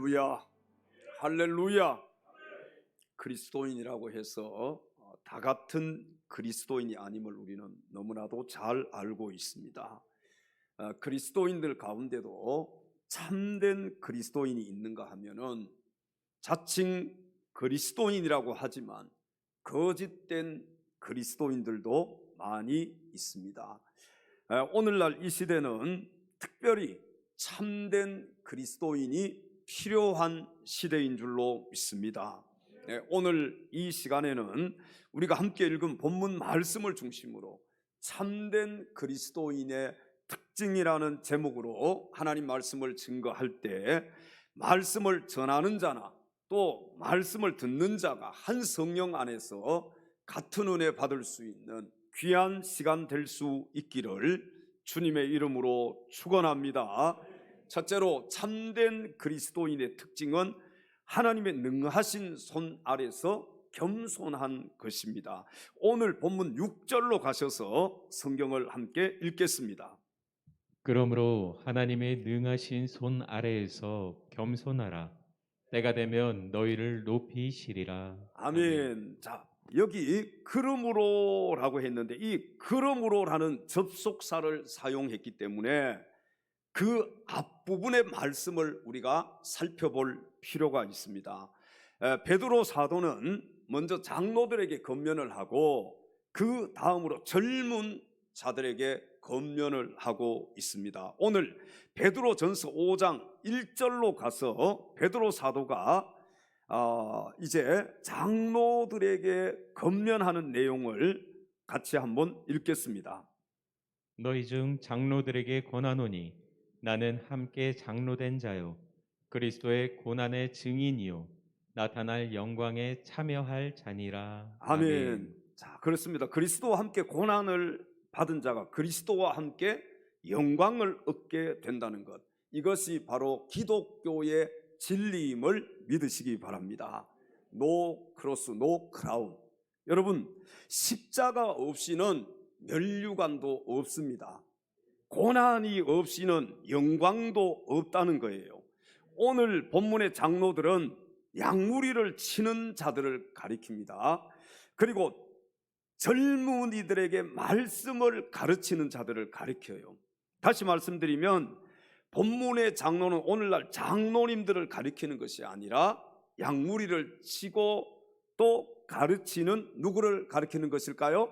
할렐루야, 할렐루야. 그리스도인이라고 해서 다 같은 그리스도인이 아님을 우리는 너무나도 잘 알고 있습니다. 그리스도인들 가운데도 참된 그리스도인이 있는가 하면은 자칭 그리스도인이라고 하지만 거짓된 그리스도인들도 많이 있습니다. 오늘날 이 시대는 특별히 참된 그리스도인이 필요한 시대인 줄로 믿습니다. 오늘 이 시간에는 우리가 함께 읽은 본문 말씀을 중심으로 참된 그리스도인의 특징이라는 제목으로 하나님 말씀을 증거할 때 말씀을 전하는 자나 또 말씀을 듣는 자가 한 성령 안에서 같은 은혜 받을 수 있는 귀한 시간 될 수 있기를 주님의 이름으로 축원합니다. 첫째로 참된 그리스도인의 특징은 하나님의 능하신 손 아래서 겸손한 것입니다. 오늘 본문 6절로 가셔서 성경을 함께 읽겠습니다. 그러므로 하나님의 능하신 손 아래에서 겸손하라. 때가 되면 너희를 높이시리라. 아멘. 자, 여기 그러므로라고 했는데 이 그러므로라는 접속사를 사용했기 때문에 그 앞부분의 말씀을 우리가 살펴볼 필요가 있습니다. 베드로 사도는 먼저 장로들에게 권면을 하고 그 다음으로 젊은 자들에게 권면을 하고 있습니다. 오늘 베드로전서 5장 1절로 가서 베드로 사도가 이제 장로들에게 권면하는 내용을 같이 한번 읽겠습니다. 너희 중 장로들에게 권하노니 나는 함께 장로된 자요 그리스도의 고난의 증인이요 나타날 영광에 참여할 자니라. 아멘. 자, 그렇습니다. 그리스도와 함께 고난을 받은 자가 그리스도와 함께 영광을 얻게 된다는 것, 이것이 바로 기독교의 진리임을 믿으시기 바랍니다. 노 크로스, 노 크라운. 여러분, 십자가 없이는 면류관도 없습니다. 고난이 없이는 영광도 없다는 거예요. 오늘 본문의 장로들은 양무리를 치는 자들을 가리킵니다. 그리고 젊은이들에게 말씀을 가르치는 자들을 가리켜요. 다시 말씀드리면 본문의 장로는 오늘날 장로님들을 가리키는 것이 아니라 양무리를 치고 또 가르치는 누구를 가리키는 것일까요?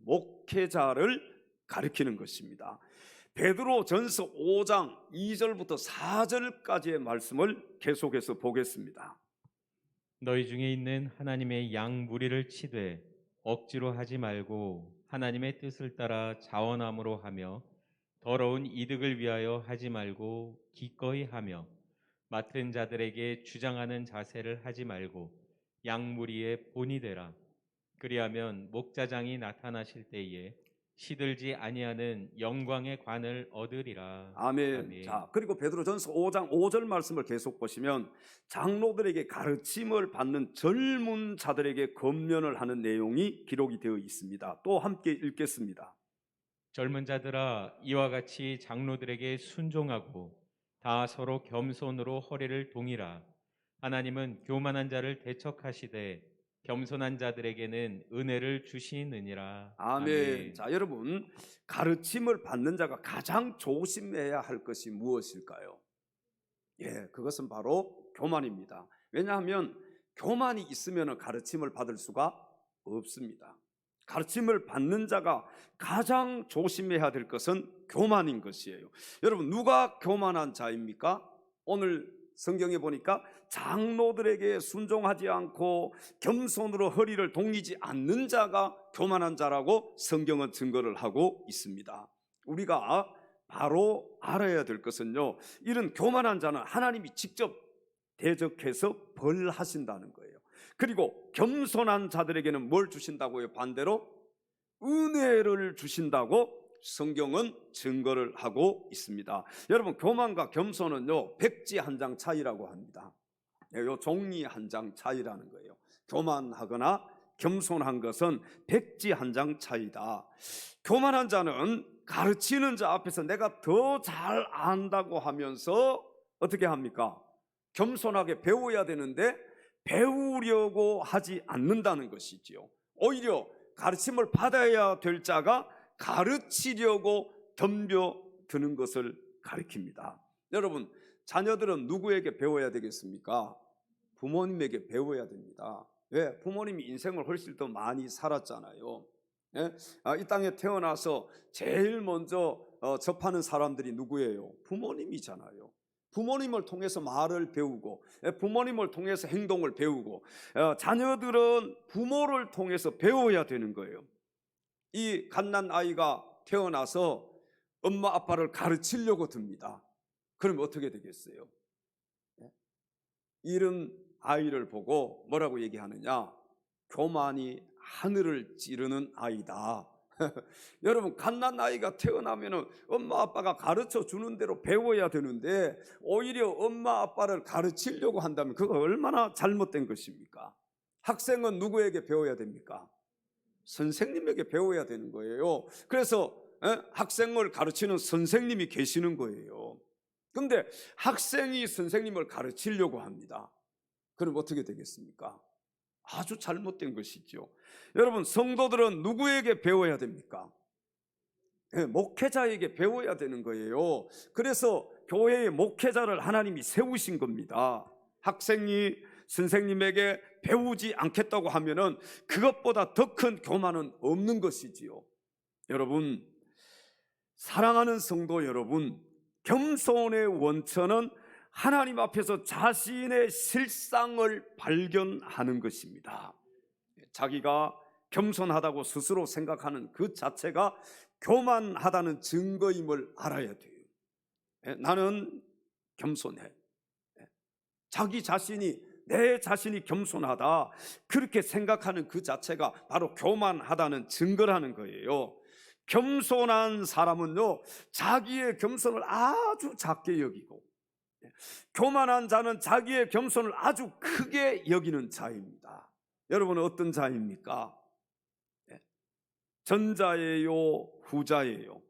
목회자를 가리키는 것입니다. 베드로전서 5장 2절부터 4절까지의 말씀을 계속해서 보겠습니다. 너희 중에 있는 하나님의 양 무리를 치되 억지로 하지 말고 하나님의 뜻을 따라 자원함으로 하며 더러운 이득을 위하여 하지 말고 기꺼이 하며 맡은 자들에게 주장하는 자세를 하지 말고 양 무리의 본이 되라. 그리하면 목자장이 나타나실 때에 시들지 아니하는 영광의 관을 얻으리라. 아멘. 자, 그리고 베드로전서 5장 5절 말씀을 계속 보시면 장로들에게 가르침을 받는 젊은 자들에게 권면을 하는 내용이 기록이 되어 있습니다. 또 함께 읽겠습니다. 젊은 자들아, 이와 같이 장로들에게 순종하고 다 서로 겸손으로 허리를 동이라. 하나님은 교만한 자를 대척하시되 겸손한 자들에게는 은혜를 주시느니라. 아멘. 자, 여러분, 가르침을 받는 자가 가장 조심해야 할 것이 무엇일까요? 그것은 바로 교만입니다. 왜냐하면 교만이 있으면 가르침을 받을 수가 없습니다. 가르침을 받는 자가 가장 조심해야 될 것은 교만인 것이에요. 여러분, 누가 교만한 자입니까? 오늘 성경에 보니까 장로들에게 순종하지 않고 겸손으로 허리를 동이지 않는 자가 교만한 자라고 성경은 증거를 하고 있습니다. 우리가 바로 알아야 될 것은요, 이런 교만한 자는 하나님이 직접 대적해서 벌하신다는 거예요. 그리고 겸손한 자들에게는 뭘 주신다고요? 반대로 은혜를 주신다고 성경은 증거를 하고 있습니다. 여러분, 교만과 겸손은요, 백지 한 장 차이라고 합니다. 요 종이 한 장 차이라는 거예요. 교만하거나 겸손한 것은 백지 한 장 차이다. 교만한 자는 가르치는 자 앞에서 내가 더 잘 안다고 하면서 어떻게 합니까? 겸손하게 배워야 되는데 배우려고 하지 않는다는 것이지요. 오히려 가르침을 받아야 될 자가 가르치려고 덤벼드는 것을 가리킵니다. 여러분, 자녀들은 누구에게 배워야 되겠습니까? 부모님에게 배워야 됩니다. 왜? 부모님이 인생을 훨씬 더 많이 살았잖아요. 예? 이 땅에 태어나서 제일 먼저 접하는 사람들이 누구예요? 부모님이잖아요. 부모님을 통해서 말을 배우고, 부모님을 통해서 행동을 배우고, 자녀들은 부모를 통해서 배워야 되는 거예요. 이 갓난 아이가 태어나서 엄마 아빠를 가르치려고 듭니다. 그럼 어떻게 되겠어요? 이런 아이를 보고 뭐라고 얘기하느냐? 교만이 하늘을 찌르는 아이다. 여러분, 갓난 아이가 태어나면 엄마 아빠가 가르쳐 주는 대로 배워야 되는데 오히려 엄마 아빠를 가르치려고 한다면 그거 얼마나 잘못된 것입니까? 학생은 누구에게 배워야 됩니까? 선생님에게 배워야 되는 거예요. 그래서 학생을 가르치는 선생님이 계시는 거예요. 그런데 학생이 선생님을 가르치려고 합니다. 그럼 어떻게 되겠습니까? 아주 잘못된 것이죠. 여러분, 성도들은 누구에게 배워야 됩니까? 목회자에게 배워야 되는 거예요. 그래서 교회의 목회자를 하나님이 세우신 겁니다. 학생이 선생님에게 배우지 않겠다고 하면은 그것보다 더 큰 교만은 없는 것이지요. 여러분, 사랑하는 성도 여러분, 겸손의 원천은 하나님 앞에서 자신의 실상을 발견하는 것입니다. 자기가 겸손하다고 스스로 생각하는 그 자체가 교만하다는 증거임을 알아야 돼요. 나는 겸손해. 자기 자신이, 내 자신이 겸손하다, 그렇게 생각하는 그 자체가 바로 교만하다는 증거라는 거예요. 겸손한 사람은요, 자기의 겸손을 아주 작게 여기고, 교만한 자는 자기의 겸손을 아주 크게 여기는 자입니다. 여러분은 어떤 자입니까? 전자예요, 후자예요?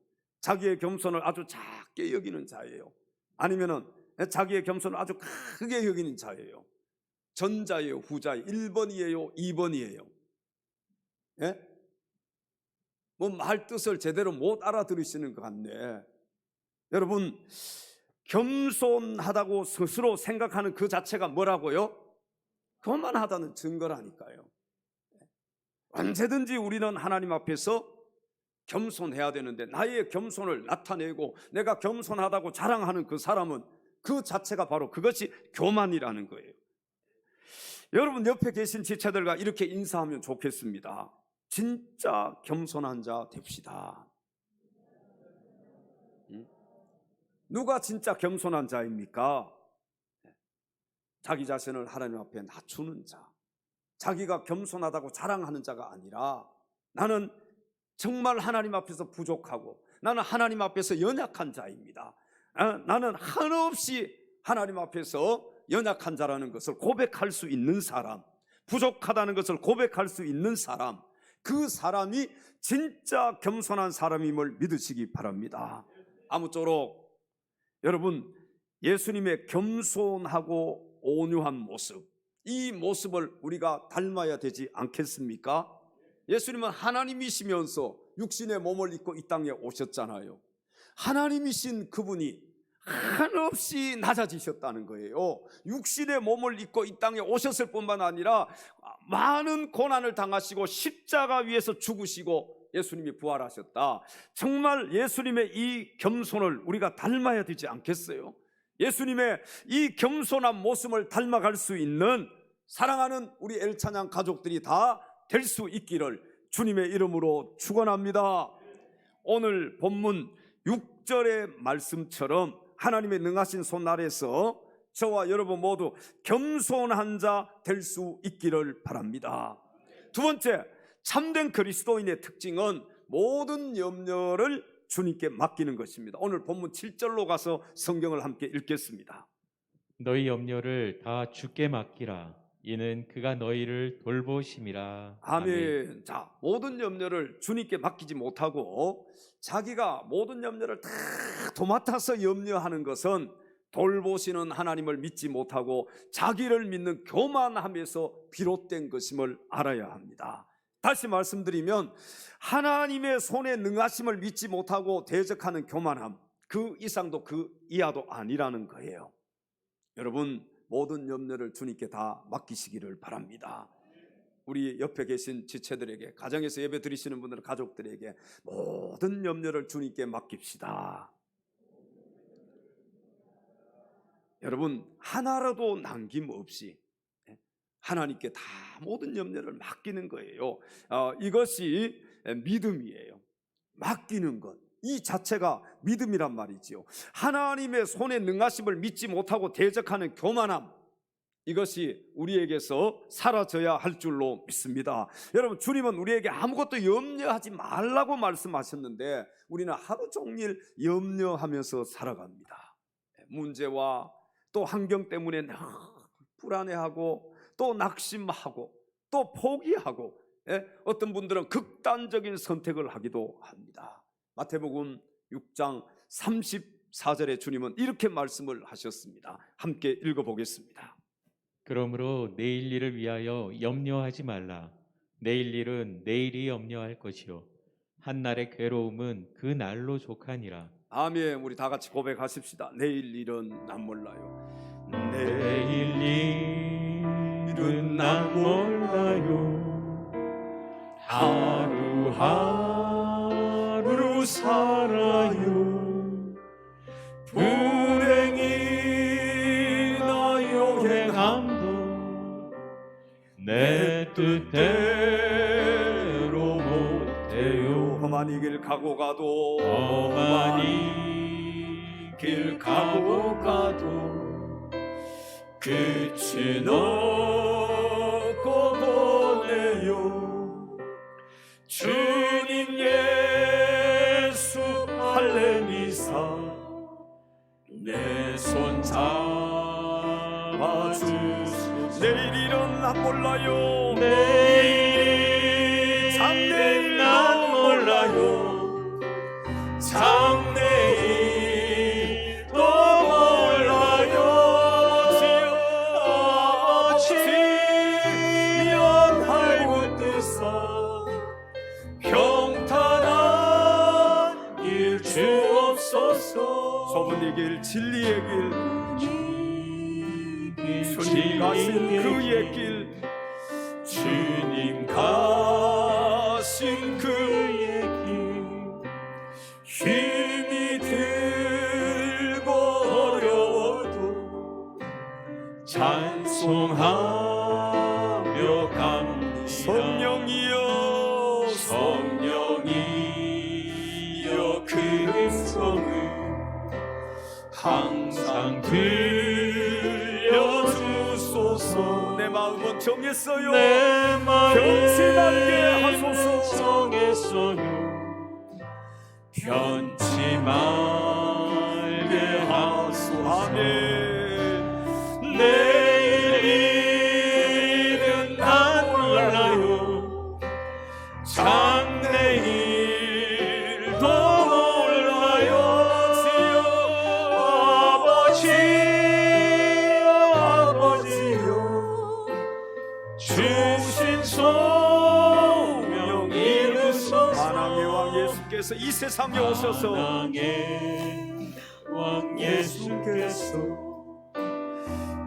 자기의 겸손을 아주 작게 여기는 자예요? 아니면은 자기의 겸손을 아주 크게 여기는 자예요? 전자예요, 후자예요? 1번이에요, 2번이에요? 예? 뭐 말 뜻을 제대로 못 알아들으시는 것 같네. 여러분, 겸손하다고 스스로 생각하는 그 자체가 뭐라고요? 교만하다는 증거라니까요. 언제든지 우리는 하나님 앞에서 겸손해야 되는데, 나의 겸손을 나타내고 내가 겸손하다고 자랑하는 그 사람은 그 자체가 바로 그것이 교만이라는 거예요. 여러분, 옆에 계신 지체들과 이렇게 인사하면 좋겠습니다. 진짜 겸손한 자 됩시다. 누가 진짜 겸손한 자입니까? 자기 자신을 하나님 앞에 낮추는 자, 자기가 겸손하다고 자랑하는 자가 아니라, 나는 정말 하나님 앞에서 부족하고 나는 하나님 앞에서 연약한 자입니다. 나는 한없이 하나님 앞에서 연약한 자라는 것을 고백할 수 있는 사람, 부족하다는 것을 고백할 수 있는 사람, 그 사람이 진짜 겸손한 사람임을 믿으시기 바랍니다. 아무쪼록 여러분, 예수님의 겸손하고 온유한 모습, 이 모습을 우리가 닮아야 되지 않겠습니까? 예수님은 하나님이시면서 육신의 몸을 입고 이 땅에 오셨잖아요. 하나님이신 그분이 한없이 낮아지셨다는 거예요. 육신의 몸을 입고 이 땅에 오셨을 뿐만 아니라 많은 고난을 당하시고 십자가 위에서 죽으시고 예수님이 부활하셨다. 정말 예수님의 이 겸손을 우리가 닮아야 되지 않겠어요? 예수님의 이 겸손한 모습을 닮아갈 수 있는 사랑하는 우리 엘찬양 가족들이 다 될 수 있기를 주님의 이름으로 축원합니다. 오늘 본문 6절의 말씀처럼 하나님의 능하신 손 아래서 저와 여러분 모두 겸손한 자 될 수 있기를 바랍니다. 두 번째, 참된 그리스도인의 특징은 모든 염려를 주님께 맡기는 것입니다. 오늘 본문 7절로 가서 성경을 함께 읽겠습니다. 너희 염려를 다 주께 맡기라. 이는 그가 너희를 돌보심이라. 아멘. 자, 모든 염려를 주님께 맡기지 못하고 자기가 모든 염려를 다 도맡아서 염려하는 것은 돌보시는 하나님을 믿지 못하고 자기를 믿는 교만함에서 비롯된 것임을 알아야 합니다. 다시 말씀드리면 하나님의 손에 능하심을 믿지 못하고 대적하는 교만함, 그 이상도 그 이하도 아니라는 거예요. 여러분, 모든 염려를 주님께 다 맡기시기를 바랍니다. 우리 옆에 계신 지체들에게, 가정에서 예배 드리시는 분들은 가족들에게 모든 염려를 주님께 맡깁시다. 여러분, 하나라도 남김없이 하나님께 다 모든 염려를 맡기는 거예요. 이것이 믿음이에요. 맡기는 것, 이 자체가 믿음이란 말이지요. 하나님의 손에 능하심을 믿지 못하고 대적하는 교만함, 이것이 우리에게서 사라져야 할 줄로 믿습니다. 여러분, 주님은 우리에게 아무것도 염려하지 말라고 말씀하셨는데 우리는 하루 종일 염려하면서 살아갑니다. 문제와 또 환경 때문에 불안해하고 또 낙심하고 또 포기하고, 어떤 분들은 극단적인 선택을 하기도 합니다. 마태복음 6장 34절에 주님은 이렇게 말씀을 하셨습니다. 함께 읽어보겠습니다. 그러므로 내일 일을 위하여 염려하지 말라. 내일 일은 내일이 염려할 것이요 한날의 괴로움은 그 날로 족하니라. 아멘. 우리 다 같이 고백하십시다. 내일 일은 난 몰라요. 내일 일은 난 몰라요. 하루하루 살아요. 불행이 나요 행함도 내 뜻대로 못해요. 험한 이 길 가고 가도, 험한 이 길 가고 가도 끝은 없고 보내요. 주님 예수 할례미사 내 손 잡아주소서. 내일 일은 난 몰라요. 내일은 난 몰라요. 장래일도 몰라요. 지연하고 뜻사 평탄한 길 주옵소서. 좁은 이 길, 진리의 길, 주님 가신 그의 길, 주님 가신 그의 길 힘이 들고 어려워도 찬송하며 갑니다. 성령이여, 성령이여 그 음성을 항상 들려주소서. 내 마음은 정했어요. 내 변치 말게 마음은 하소서. 정했어요. 변치 말게 하소서. 아멘. 내일은 난 몰라요. 장래일도 몰라요. 아버지요 주신 소명 이루소서. 만왕의 왕 예수께서 이 세상에 오셔서 만왕의 왕 예수께서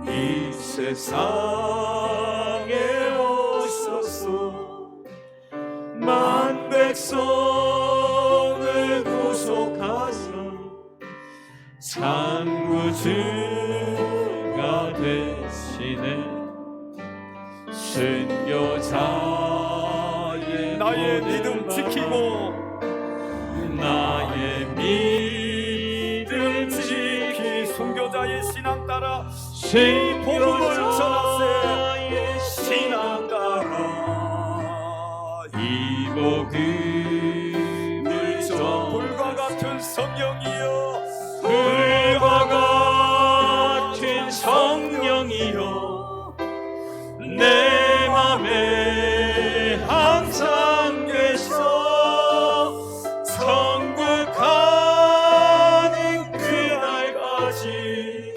이 세상에 오셔서 만 백성을 구속하사 산구주가 되시네. 순교자의 나의 믿음 지키고, 나의 믿음 지키 순교자의 신앙 따라 복음을 전하세. 신앙 따라 이 복음을 전 불과 같은 성령이여, 불과 같은 성령이여 내 맘에 항상 계셔. 천국 가는 그날까지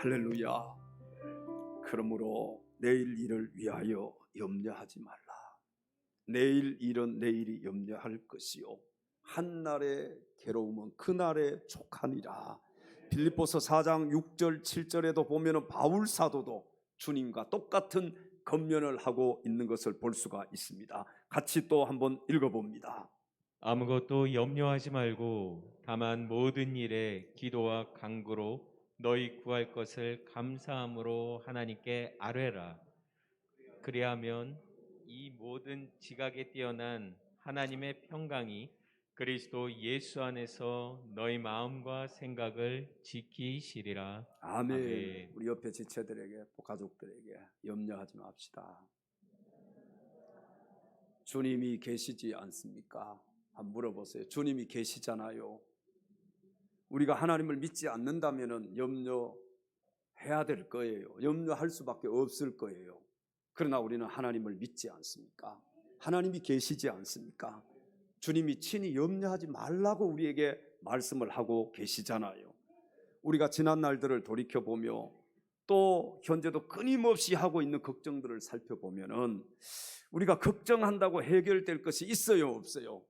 할렐루야. 그러므로 내일 일을 위하여 염려하지 말라. 내일 일은 내일이 염려할 것이요 한날의 괴로움은 그날에 족하니라. 빌립보서 4장 6절 7절에도 보면은 바울 사도도 주님과 똑같은 권면을 하고 있는 것을 볼 수가 있습니다. 같이 또 한번 읽어봅니다. 아무것도 염려하지 말고 다만 모든 일에 기도와 간구로 너희 구할 것을 감사함으로 하나님께 아뢰라. 그리하면 이 모든 지각에 뛰어난 하나님의 평강이 그리스도 예수 안에서 너희 마음과 생각을 지키시리라. 아멘. 아멘. 우리 옆에 지체들에게 또 가족들에게 염려하지 맙시다. 주님이 계시지 않습니까? 한번 물어보세요. 주님이 계시잖아요. 우리가 하나님을 믿지 않는다면 염려해야 될 거예요. 염려할 수밖에 없을 거예요. 그러나 우리는 하나님을 믿지 않습니까? 하나님이 계시지 않습니까? 주님이 친히 염려하지 말라고 우리에게 말씀을 하고 계시잖아요. 우리가 지난 날들을 돌이켜보며 또 현재도 끊임없이 하고 있는 걱정들을 살펴보면은 우리가 걱정한다고 해결될 것이 있어요, 없어요?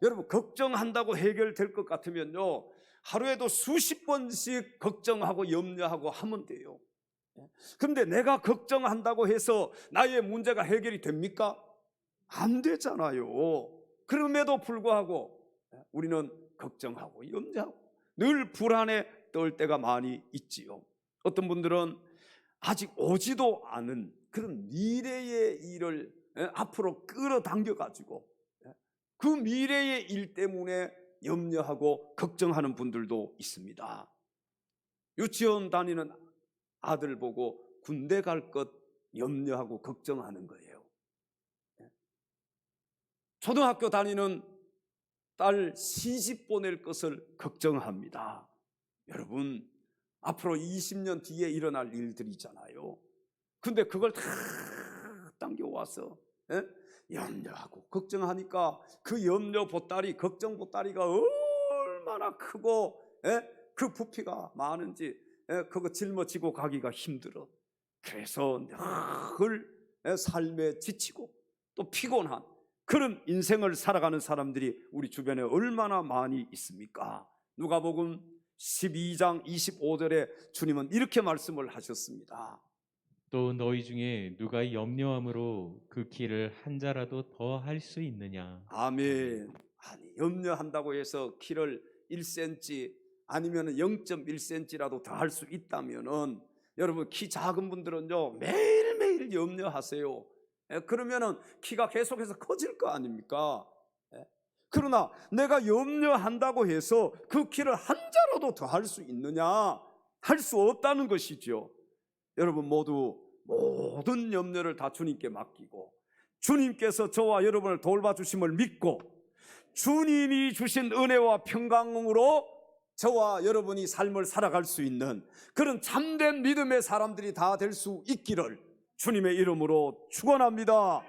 여러분, 걱정한다고 해결될 것 같으면요 하루에도 수십 번씩 걱정하고 염려하고 하면 돼요. 그런데 내가 걱정한다고 해서 나의 문제가 해결이 됩니까? 안 되잖아요. 그럼에도 불구하고 우리는 걱정하고 염려하고 늘 불안에 떨 때가 많이 있지요. 어떤 분들은 아직 오지도 않은 그런 미래의 일을 앞으로 끌어당겨 가지고 그 미래의 일 때문에 염려하고 걱정하는 분들도 있습니다. 유치원 다니는 아들 보고 군대 갈 것 염려하고 걱정하는 거예요. 초등학교 다니는 딸 시집 보낼 것을 걱정합니다. 여러분, 앞으로 20년 뒤에 일어날 일들이잖아요. 근데 그걸 다 당겨와서 염려하고 걱정하니까 그 염려 보따리, 걱정 보따리가 얼마나 크고 그 부피가 많은지 그거 짊어지고 가기가 힘들어. 그래서 늘 삶에 지치고 또 피곤한 그런 인생을 살아가는 사람들이 우리 주변에 얼마나 많이 있습니까? 누가복음 12장 25절에 주님은 이렇게 말씀을 하셨습니다. 또 너희 중에 누가 염려함으로 그 길을 한 자라도 더 할 수 있느냐? 아멘. 아니, 염려한다고 해서 키를 1cm 아니면 0.1cm라도 더 할 수 있다면은 여러분, 키 작은 분들은요 매일매일 염려하세요. 그러면은 키가 계속해서 커질 거 아닙니까? 그러나 내가 염려한다고 해서 그 키를 한 자라도 더 할 수 있느냐? 할 수 없다는 것이죠. 여러분 모두 모든 염려를 다 주님께 맡기고 주님께서 저와 여러분을 돌봐주심을 믿고 주님이 주신 은혜와 평강으로 저와 여러분이 삶을 살아갈 수 있는 그런 참된 믿음의 사람들이 다 될 수 있기를 주님의 이름으로 축원합니다.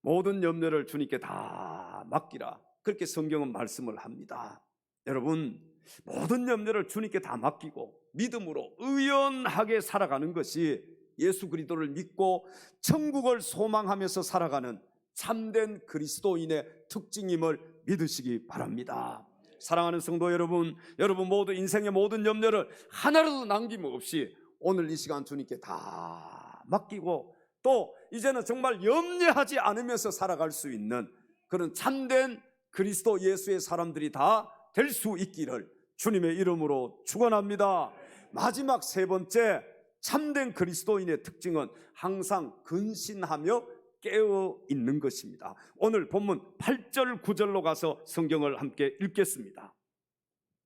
모든 염려를 주님께 다 맡기라, 그렇게 성경은 말씀을 합니다. 여러분, 모든 염려를 주님께 다 맡기고 믿음으로 의연하게 살아가는 것이 예수 그리스도를 믿고 천국을 소망하면서 살아가는 참된 그리스도인의 특징임을 믿으시기 바랍니다. 사랑하는 성도 여러분, 여러분 모두 인생의 모든 염려를 하나라도 남김없이 오늘 이 시간 주님께 다 맡기고 또 이제는 정말 염려하지 않으면서 살아갈 수 있는 그런 참된 그리스도 예수의 사람들이 다 될 수 있기를 주님의 이름으로 축원합니다. 마지막 세 번째, 참된 그리스도인의 특징은 항상 근신하며 깨어 있는 것입니다. 오늘 본문 8절 9절로 가서 성경을 함께 읽겠습니다.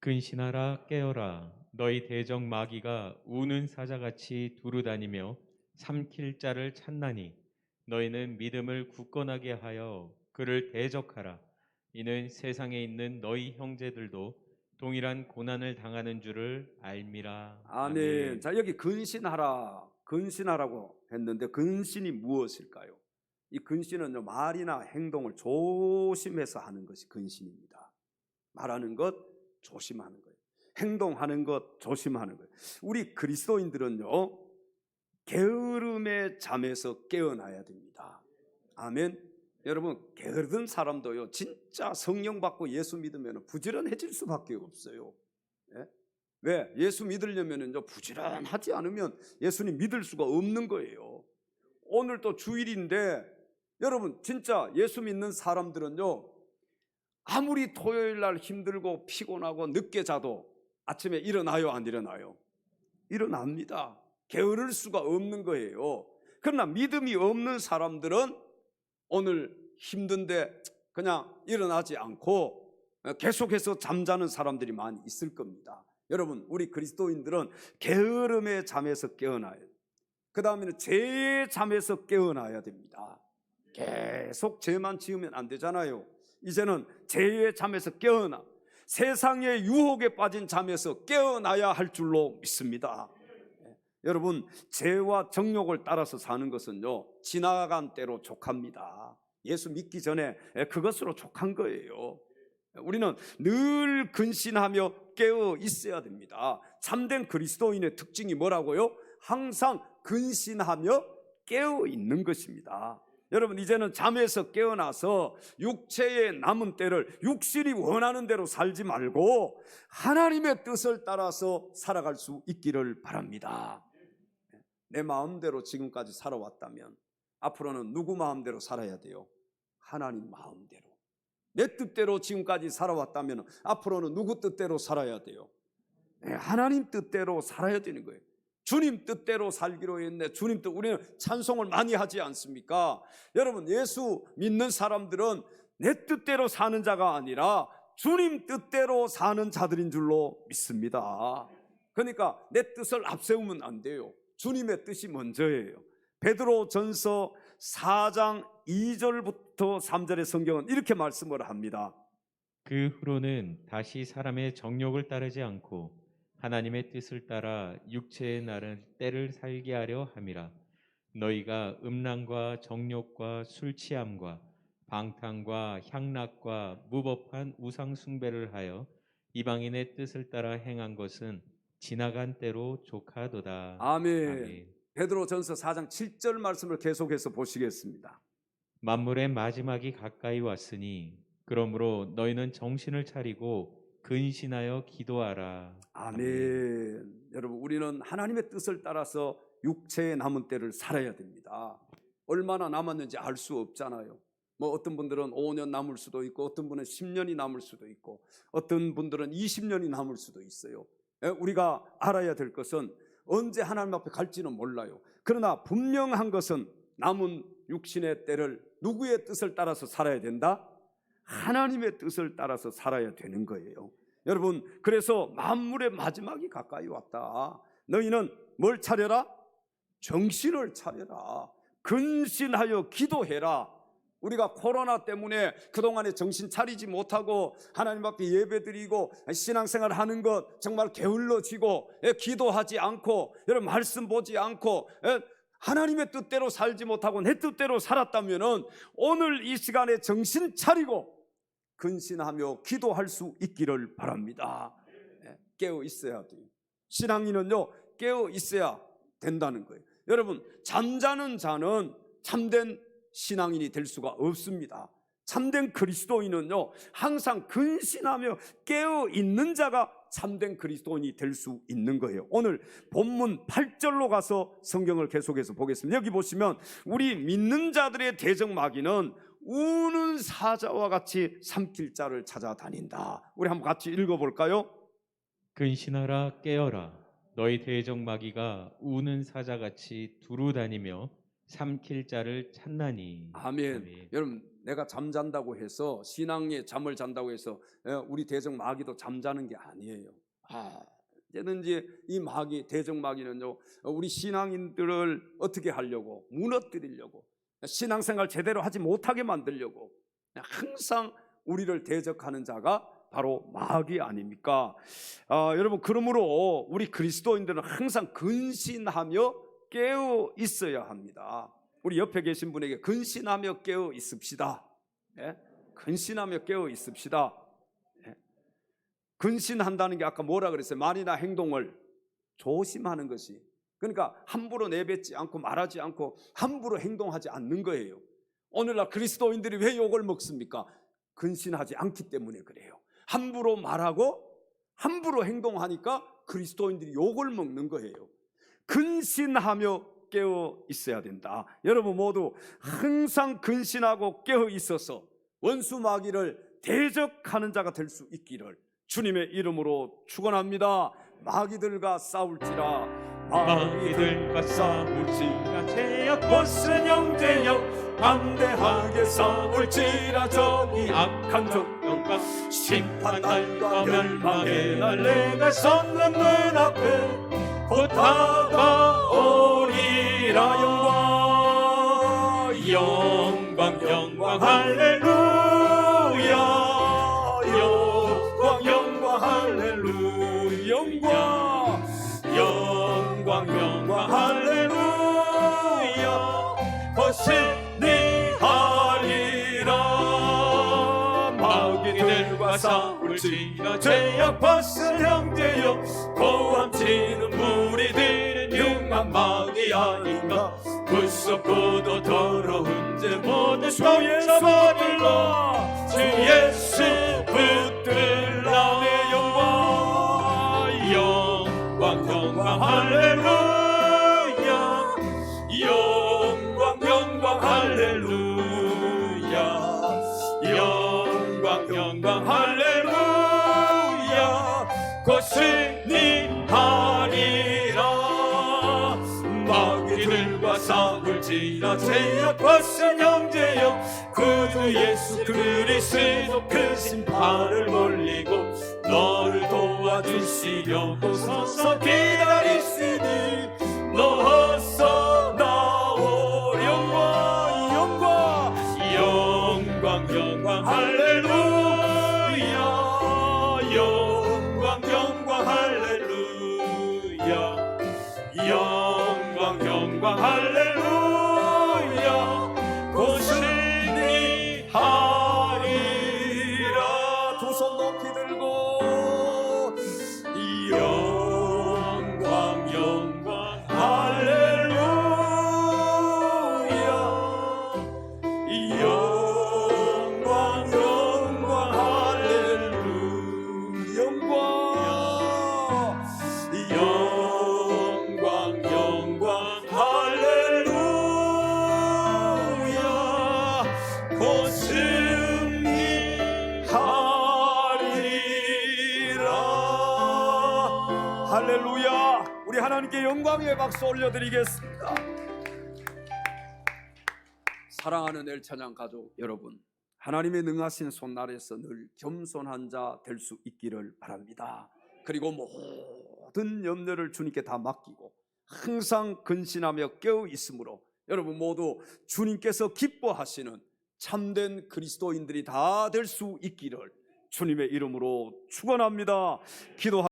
근신하라 깨어라. 너희 대적 마귀가 우는 사자같이 두루다니며 삼킬 자를 찾나니 너희는 믿음을 굳건하게 하여 그를 대적하라. 이는 세상에 있는 너희 형제들도 동일한 고난을 당하는 줄을 알미라. 아멘. 자, 여기 근신하라고 했는데 근신이 무엇일까요? 이 근신은 말이나 행동을 조심해서 하는 것이 근신입니다. 말하는 것 조심하는 거예요. 행동하는 것 조심하는 거예요. 우리 그리스도인들은요, 게으름의 잠에서 깨어나야 됩니다. 아멘. 여러분, 게으른 사람도요, 진짜 성령 받고 예수 믿으면 부지런해질 수밖에 없어요. 예? 왜? 예수 믿으려면요, 부지런하지 않으면 예수님 믿을 수가 없는 거예요. 오늘 또 주일인데, 여러분, 진짜 예수 믿는 사람들은요, 아무리 토요일 날 힘들고 피곤하고 늦게 자도 아침에 일어나요, 안 일어나요? 일어납니다. 게으를 수가 없는 거예요. 그러나 믿음이 없는 사람들은 오늘 힘든데 그냥 일어나지 않고 계속해서 잠자는 사람들이 많이 있을 겁니다. 여러분, 우리 그리스도인들은 게으름의 잠에서 깨어나야 돼요. 그 다음에는 죄의 잠에서 깨어나야 됩니다. 계속 죄만 지으면 안 되잖아요. 이제는 죄의 잠에서 깨어나 세상의 유혹에 빠진 잠에서 깨어나야 할 줄로 믿습니다. 여러분, 죄와 정욕을 따라서 사는 것은요, 지나간 때로 족합니다. 예수 믿기 전에 그것으로 족한 거예요. 우리는 늘 근신하며 깨어 있어야 됩니다. 참된 그리스도인의 특징이 뭐라고요? 항상 근신하며 깨어 있는 것입니다. 여러분, 이제는 잠에서 깨어나서 육체의 남은 때를 육신이 원하는 대로 살지 말고 하나님의 뜻을 따라서 살아갈 수 있기를 바랍니다. 내 마음대로 지금까지 살아왔다면 앞으로는 누구 마음대로 살아야 돼요? 하나님 마음대로. 내 뜻대로 지금까지 살아왔다면 앞으로는 누구 뜻대로 살아야 돼요? 하나님 뜻대로 살아야 되는 거예요. 주님 뜻대로 살기로 했네. 주님 뜻. 우리는 찬송을 많이 하지 않습니까? 여러분, 예수 믿는 사람들은 내 뜻대로 사는 자가 아니라 주님 뜻대로 사는 자들인 줄로 믿습니다. 그러니까 내 뜻을 앞세우면 안 돼요. 주님의 뜻이 먼저예요. 베드로전서 4장 2절부터 3절의 성경은 이렇게 말씀을 합니다. 그 후로는 다시 사람의 정욕을 따르지 않고 하나님의 뜻을 따라 육체의 날은 때를 살게 하려 함이라. 너희가 음란과 정욕과 술 취함과 방탕과 향락과 무법한 우상 숭배를 하여 이방인의 뜻을 따라 행한 것은 지나간 때로 족하도다. 아멘. 베드로전서 4장 7절 말씀을 계속해서 보시겠습니다. 만물의 마지막이 가까이 왔으니 그러므로 너희는 정신을 차리고 근신하여 기도하라. 아멘. 여러분, 우리는 하나님의 뜻을 따라서 육체의 남은 때를 살아야 됩니다. 얼마나 남았는지 알 수 없잖아요. 어떤 분들은 5년 남을 수도 있고 어떤 분은 10년이 남을 수도 있고 어떤 분들은 20년이 남을 수도 있어요. 우리가 알아야 될 것은 언제 하나님 앞에 갈지는 몰라요. 그러나 분명한 것은 남은 육신의 때를 누구의 뜻을 따라서 살아야 된다? 하나님의 뜻을 따라서 살아야 되는 거예요. 여러분, 그래서 만물의 마지막이 가까이 왔다. 너희는 뭘 차려라? 정신을 차려라. 근신하여 기도해라. 우리가 코로나 때문에 그동안에 정신 차리지 못하고 하나님 앞에 예배드리고 신앙생활 하는 것 정말 게을러지고 기도하지 않고 여러분 말씀 보지 않고 하나님의 뜻대로 살지 못하고 내 뜻대로 살았다면 오늘 이 시간에 정신 차리고 근신하며 기도할 수 있기를 바랍니다. 깨어 있어야 돼요. 신앙인은요, 깨어 있어야 된다는 거예요. 여러분, 잠자는 자는 참된 신앙인이 될 수가 없습니다. 참된 그리스도인은요, 항상 근신하며 깨어 있는 자가 참된 그리스도인이 될 수 있는 거예요. 오늘 본문 8절로 가서 성경을 계속해서 보겠습니다. 여기 보시면 우리 믿는 자들의 대적마귀는 우는 사자와 같이 삼킬 자를 찾아다닌다. 우리 한번 같이 읽어볼까요? 근신하라 깨어라. 너희 대적마귀가 우는 사자같이 두루 다니며 삼킬 자를 찾나니. 아멘. 아멘. 여러분, 내가 잠잔다고 해서 신앙에 잠을 잔다고 해서 우리 대적마귀도 잠자는 게 아니에요. 이제는 이제 이 마귀, 대적마귀는요, 우리 신앙인들을 어떻게 하려고, 무너뜨리려고, 신앙생활 제대로 하지 못하게 만들려고 항상 우리를 대적하는 자가 바로 마귀 아닙니까? 여러분, 그러므로 우리 그리스도인들은 항상 근신하며 깨어 있어야 합니다. 우리 옆에 계신 분에게 근신하며 깨어 있읍시다. 근신하며 깨어 있읍시다. 근신한다는 게 아까 뭐라 그랬어요? 말이나 행동을 조심하는 것이. 그러니까 함부로 내뱉지 않고 말하지 않고 함부로 행동하지 않는 거예요. 오늘날 그리스도인들이 왜 욕을 먹습니까? 근신하지 않기 때문에 그래요. 함부로 말하고 함부로 행동하니까 그리스도인들이 욕을 먹는 거예요. 근신하며 깨어 있어야 된다. 여러분 모두 항상 근신하고 깨어 있어서 원수 마귀를 대적하는 자가 될 수 있기를 주님의 이름으로 축원합니다. 마귀들과 싸울지라, 마귀들과 싸울지라, 제약 벗은 형제여 담대하게 싸울지라. 저기 악한 영광 심판날과 멸망의 날 내가 섰는 눈앞에 곧 다가오리라. 영광 영광 영광 할렐루야. 영광 영광 할렐루야. 영광 영광 할렐루야. 거신이 하리라. 마귀들과 싸울지라, 죄악 벗은 형제여 고함치는 무리들은 흉한 마귀 아닌가. 무섭고도 더러운 죄 모두 주 예수 붙들라. 주 예수 붙들라. 내 영광 영광 영광 할렐루야. 영광 영광 할렐루야. 영광 영광 할렐루야. 거신이 하리라. 마귀들과 싸울지라, 죄악 벗은 형제여 구주 예수 그리스도 그 심판을 몰리고 너를 도와주시려고 서서 기다리시니 너 어서 나오리. 영광 영광 영광 할렐루야. 영광 영광 할렐루야. 영광 영광 할렐루야. 고신이 하리라. 두 손 높이 들고 영광 영광 할렐루야. 영광 영광 할렐루야. 영광 영광 할렐루야. 고승리 하리라. 할렐루야. 우리 하나님께 영광의 박수 올려드리겠습니다. 사랑하는 엘찬양 가족 여러분, 하나님의 능하신 손 아래서 늘 겸손한 자 될 수 있기를 바랍니다. 그리고 모든 염려를 주님께 다 맡기고 항상 근신하며 깨어 있으므로 여러분 모두 주님께서 기뻐하시는 참된 그리스도인들이 다 될 수 있기를 주님의 이름으로 축원합니다. 기도하